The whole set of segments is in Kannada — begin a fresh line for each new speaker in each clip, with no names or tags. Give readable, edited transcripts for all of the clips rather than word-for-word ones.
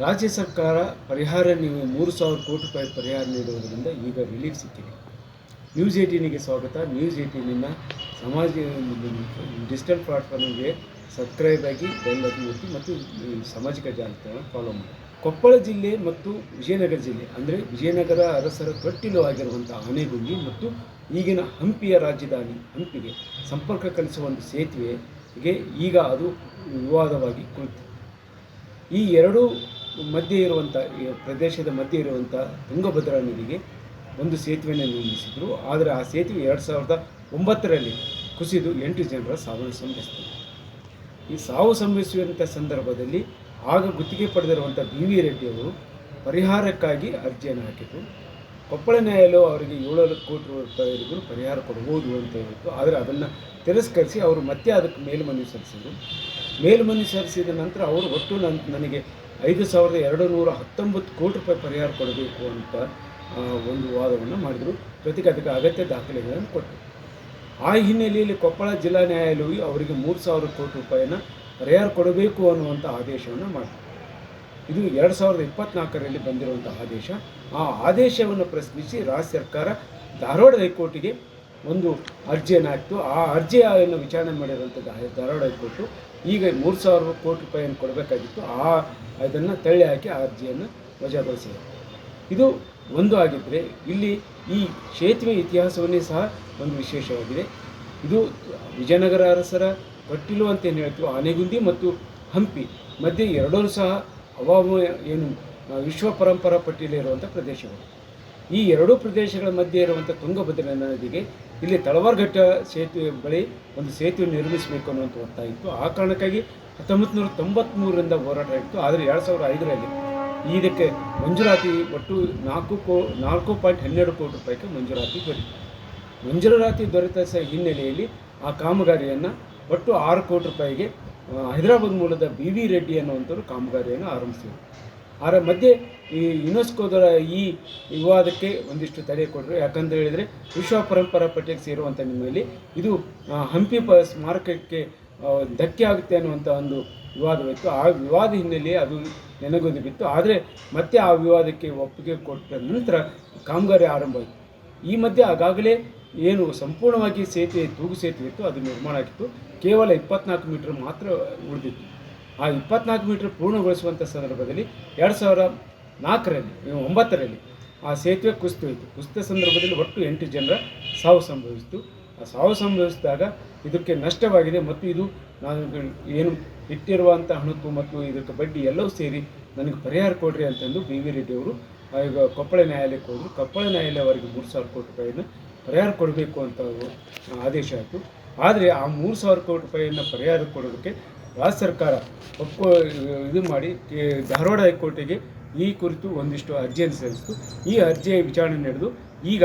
ರಾಜ್ಯ ಸರ್ಕಾರ ಪರಿಹಾರ 3,000 ಕೋಟಿ ರೂಪಾಯಿ ಪರಿಹಾರ ನೀಡುವುದರಿಂದ ಈಗ ರಿಲೀಫ್ ಸಿಕ್ಕಿದೆ. ನ್ಯೂಸ್ 18ಗೆ ಸ್ವಾಗತ. ನ್ಯೂಸ್ 18ನ ಸಮಾಜ ಡಿಜಿಟಲ್ ಪ್ಲಾಟ್ಫಾರ್ಮ್ಗೆ ಸಬ್ಸ್ಕ್ರೈಬ್ ಆಗಿ, ಬೆಲ್ ಒತ್ತಿ ಮತ್ತು ಸಾಮಾಜಿಕ ಜಾಲತಾಣ ಫಾಲೋ ಮಾಡಿ. ಕೊಪ್ಪಳ ಜಿಲ್ಲೆ ಮತ್ತು ವಿಜಯನಗರ ಜಿಲ್ಲೆ ಅಂದರೆ ವಿಜಯನಗರ ಅರಸರ ತೊಟ್ಟಿಲು ಆಗಿರುವಂಥ ಆನೆಗುಂದಿ ಮತ್ತು ಈಗಿನ ಹಂಪಿಯ ರಾಜಧಾನಿ ಹಂಪಿಗೆ ಸಂಪರ್ಕ ಕಲಿಸುವ ಒಂದು ಸೇತುವೆಗೆ ಈಗ ಅದು ವಿವಾದವಾಗಿ ಕುಳಿತು. ಈ ಎರಡೂ ಮಧ್ಯೆ ಇರುವಂಥ ಪ್ರದೇಶದ ಮಧ್ಯೆ ಇರುವಂಥ ತುಂಗಭದ್ರಾ ನದಿಗೆ ಒಂದು ಸೇತುವೆಯನ್ನು ನಿರ್ಮಿಸಿದರು. ಆದರೆ ಆ ಸೇತುವೆ 2009ರಲ್ಲಿ ಕುಸಿದು 8 ಜನರ ಸಾವನ್ನು ಸಂಭವಿಸಿತು. ಈ ಸಾವು ಸಂಭವಿಸುವಂಥ ಸಂದರ್ಭದಲ್ಲಿ ಆಗ ಗುತ್ತಿಗೆ ಪಡೆದಿರುವಂಥ BV ರೆಡ್ಡಿ ಅವರು ಪರಿಹಾರಕ್ಕಾಗಿ ಅರ್ಜಿಯನ್ನು ಹಾಕಿದರು. ಕೊಪ್ಪಳ ನ್ಯಾಯಾಲಯ ಅವರಿಗೆ 7 ಕೋಟಿ ರೂಪಾಯಿವರೆಗೂ ಪರಿಹಾರ ಕೊಡಬಹುದು ಅಂತ ಹೇಳಿತ್ತು. ಆದರೆ ಅದನ್ನು ತಿರಸ್ಕರಿಸಿ ಅವರು ಮತ್ತೆ ಅದಕ್ಕೆ ಮೇಲ್ಮನವಿ ಸಲ್ಲಿಸಿದರು. ಮೇಲ್ಮನವಿ ಸಲ್ಲಿಸಿದ ನಂತರ ಅವರು ಒಟ್ಟು ನನಗೆ 5,219 ಕೋಟಿ ರೂಪಾಯಿ ಪರಿಹಾರ ಕೊಡಬೇಕು ಅಂತ ಒಂದು ವಾದವನ್ನು ಮಾಡಿದರು. ಜೊತೆಗೆ ಅದಕ್ಕೆ ಅಗತ್ಯ ದಾಖಲೆಗಳನ್ನು ಕೊಟ್ಟರು. ಆ ಹಿನ್ನೆಲೆಯಲ್ಲಿ ಕೊಪ್ಪಳ ಜಿಲ್ಲಾ ನ್ಯಾಯಾಲಯವು ಅವರಿಗೆ 3,000 ಕೋಟಿ ರೂಪಾಯಿನ ಪರಿಹಾರ ಕೊಡಬೇಕು ಅನ್ನುವಂಥ ಆದೇಶವನ್ನು ಮಾಡಿತು. ಇದು 2024ರಲ್ಲಿ ಬಂದಿರುವಂಥ ಆದೇಶ. ಆ ಆದೇಶವನ್ನು ಪ್ರಶ್ನಿಸಿ ರಾಜ್ಯ ಸರ್ಕಾರ ಧಾರವಾಡ ಹೈಕೋರ್ಟಿಗೆ ಒಂದು ಅರ್ಜಿಯನ್ನು ಹಾಕಿತು. ಆ ಅರ್ಜಿಯನ್ನು ವಿಚಾರಣೆ ಮಾಡಿರುವಂಥ ಧಾರವಾಡ ಹೈಕೋರ್ಟು ಈಗ 3,000 ಕೋಟಿ ರೂಪಾಯಿಯನ್ನು ಕೊಡಬೇಕಾಗಿತ್ತು. ಅದನ್ನು ತಳ್ಳಿ ಹಾಕಿ ಆ ಅರ್ಜಿಯನ್ನು ವಜಾಗೊಳಿಸಿದೆ. ಇದು ಒಂದು ಆಗಿದ್ದರೆ, ಇಲ್ಲಿ ಈ ಸೇತುವೆ ಇತಿಹಾಸವನ್ನೇ ಸಹ ಒಂದು ವಿಶೇಷವಾಗಿದೆ. ಇದು ವಿಜಯನಗರ ಅರಸರ ತೊಟ್ಟಿಲು ಅಂತ ಏನು ಹೇಳ್ತೀವಿ, ಆನೆಗುಂದಿ ಮತ್ತು ಹಂಪಿ ಮಧ್ಯೆ ಎರಡೂ ಸಹ ಏನು ವಿಶ್ವ ಪರಂಪರಾ ಪಟ್ಟಿಯಲ್ಲಿರುವಂಥ ಪ್ರದೇಶಗಳು. ಈ ಎರಡೂ ಪ್ರದೇಶಗಳ ಮಧ್ಯೆ ಇರುವಂಥ ತುಂಗಭದ್ರಾ ನದಿಗೆ ಇಲ್ಲಿ ತಳವಾರಘಟ್ಟ ಸೇತುವೆ ಬಳಿ ಒಂದು ಸೇತುವೆ ನಿರ್ಮಿಸಬೇಕು ಅನ್ನುವಂಥ ಒತ್ತಾಯ ಇತ್ತು. ಆ ಕಾರಣಕ್ಕಾಗಿ 1993ರಿಂದ ಹೋರಾಟ ಇತ್ತು. ಆದರೆ 2005ರಲ್ಲಿ ಇದಕ್ಕೆ ಮಂಜೂರಾತಿ ಒಟ್ಟು 4.12 ಕೋಟಿ ರೂಪಾಯಿಗೆ ಮಂಜೂರಾತಿ ದೊರೆಯಿತು. ಮಂಜೂರಾತಿ ದೊರೆತ ಹಿನ್ನೆಲೆಯಲ್ಲಿ ಆ ಕಾಮಗಾರಿಯನ್ನು ಒಟ್ಟು 6 ಕೋಟಿ ರೂಪಾಯಿಗೆ ಹೈದರಾಬಾದ್ ಮೂಲದ BV ರೆಡ್ಡಿ ಅನ್ನುವಂಥವ್ರು ಕಾಮಗಾರಿಯನ್ನು ಆರಂಭಿಸಿದರು. ಅದರ ಮಧ್ಯೆ ಈ ಯುನೆಸ್ಕೋದ ಈ ವಿವಾದಕ್ಕೆ ಒಂದಿಷ್ಟು ತಡೆ ಕೊಟ್ಟರು. ಯಾಕಂತ ಹೇಳಿದರೆ ವಿಶ್ವ ಪರಂಪರಾ ಪಟ್ಟಿಗೆ ಸೇರುವಂಥ ನಿಮ್ಮಲ್ಲಿ ಇದು ಹಂಪಿ ಸ್ಮಾರಕಕ್ಕೆ ಧಕ್ಕೆ ಆಗುತ್ತೆ ಅನ್ನುವಂಥ ಒಂದು ವಿವಾದವಿತ್ತು. ಆ ವಿವಾದ ಹಿನ್ನೆಲೆ ಅದು ನೆನಗುದಿ ಬಿತ್ತು. ಆದರೆ ಮತ್ತೆ ಆ ವಿವಾದಕ್ಕೆ ಒಪ್ಪಿಗೆ ಕೊಟ್ಟ ನಂತರ ಕಾಮಗಾರಿ ಆರಂಭ ಆಯಿತು. ಈ ಮಧ್ಯೆ ಆಗಾಗಲೇ ಏನು ಸಂಪೂರ್ಣವಾಗಿ ತೂಗು ಸೇತುವೆ ಇತ್ತು, ಅದು ನಿರ್ಮಾಣ ಆಗಿತ್ತು. ಕೇವಲ 24 ಮೀಟರ್ ಮಾತ್ರ ಉಳಿದಿತ್ತು. ಆ 24 ಮೀಟರ್ ಪೂರ್ಣಗೊಳಿಸುವಂಥ ಸಂದರ್ಭದಲ್ಲಿ 2009ರಲ್ಲಿ ಆ ಸೇತುವೆ ಕುಸಿತೋಯಿತು. ಕುಸಿತ ಸಂದರ್ಭದಲ್ಲಿ ಒಟ್ಟು 8 ಜನರ ಸಾವು ಸಂಭವಿಸಿತು. ಆ ಸಾವು ಸಂಭವಿಸಿದಾಗ ಇದಕ್ಕೆ ನಷ್ಟವಾಗಿದೆ ಮತ್ತು ಇದು ನಾನು ಏನು ಇಟ್ಟಿರುವಂಥ ಹಣಕ್ಕೂ ಮತ್ತು ಇದಕ್ಕೆ ಬಡ್ಡಿ ಎಲ್ಲವೂ ಸೇರಿ ನನಗೆ ಪರಿಹಾರ ಕೊಡ್ರಿ ಅಂತಂದು BV ರೆಡ್ಡಿ ಅವರು ಈಗ ಕೊಪ್ಪಳ ನ್ಯಾಯಾಲಯಕ್ಕೆ ಹೋದರು. ಕೊಪ್ಪಳ ನ್ಯಾಯಾಲಯ ಅವರಿಗೆ 3,000 ಕೋಟಿ ರೂಪಾಯಿಯನ್ನು ಪರಿಹಾರ ಕೊಡಬೇಕು ಅಂತ ಆದೇಶ ಆಯಿತು. ಆದರೆ ಆ 3,000 ಕೋಟಿ ರೂಪಾಯಿಯನ್ನು ಪರಿಹಾರ ಕೊಡೋದಕ್ಕೆ ರಾಜ್ಯ ಸರ್ಕಾರ ಇದು ಮಾಡಿ ಧಾರವಾಡ ಹೈಕೋರ್ಟಿಗೆ ಈ ಕುರಿತು ಒಂದಿಷ್ಟು ಅರ್ಜಿಯನ್ನು ಸಲ್ಲಿಸಿತು. ಈ ಅರ್ಜಿಯ ವಿಚಾರಣೆ ನಡೆದು ಈಗ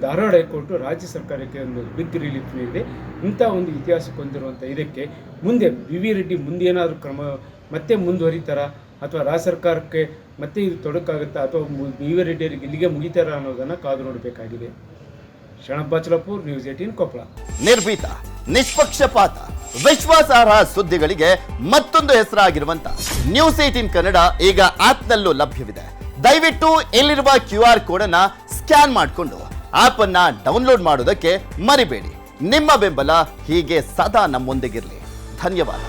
ಧಾರವಾಡ ಹೈಕೋರ್ಟು ರಾಜ್ಯ ಸರ್ಕಾರಕ್ಕೆ ಒಂದು ಬಿಗ್ ರಿಲೀಫ್ ನೀಡಿದೆ. ಇಂಥ ಒಂದು ಇತಿಹಾಸಕ್ಕೆ ಹೊಂದಿರುವಂಥ ಇದಕ್ಕೆ ಮುಂದೆ BV ರೆಡ್ಡಿ ಮುಂದೆ ಏನಾದರೂ ಕ್ರಮ ಮತ್ತೆ ಮುಂದುವರಿತಾರಾ ಅಥವಾ ರಾಜ್ಯ ಸರ್ಕಾರಕ್ಕೆ ಮತ್ತೆ ಇದು ತೊಡಕಾಗುತ್ತಾ ಅಥವಾ BV ರೆಡ್ಡಿಯವರಿಗೆ ಇಲ್ಲಿಗೆ ಮುಗಿತಾರಾ ಅನ್ನೋದನ್ನು ಕಾದು ನೋಡಬೇಕಾಗಿದೆ. ಶರಣಪ್ಪ ಬಾಚಲಾಪುರ್, ನ್ಯೂಸ್ 18 ಕೊಪ್ಪಳ.
ನಿರ್ಭೀತ, ನಿಷ್ಪಕ್ಷಪಾತ, ವಿಶ್ವಾಸಾರ್ಹ ಸುದ್ದಿಗಳಿಗೆ ಮತ್ತೊಂದು ಹೆಸರಾಗಿರುವಂತ ನ್ಯೂಸ್ 18 ಕನ್ನಡ ಈಗ ಆಪ್ನಲ್ಲೂ ಲಭ್ಯವಿದೆ. ದಯವಿಟ್ಟು ಇಲ್ಲಿರುವ QR ಕೋಡ್ ಅನ್ನ ಸ್ಕ್ಯಾನ್ ಮಾಡಿಕೊಂಡು ಆಪ್ ಅನ್ನ ಡೌನ್ಲೋಡ್ ಮಾಡೋದಕ್ಕೆ ಮರಿಬೇಡಿ. ನಿಮ್ಮ ಬೆಂಬಲ ಹೀಗೆ ಸದಾ ನಮ್ಮೊಂದಿಗಿರಲಿ. ಧನ್ಯವಾದ.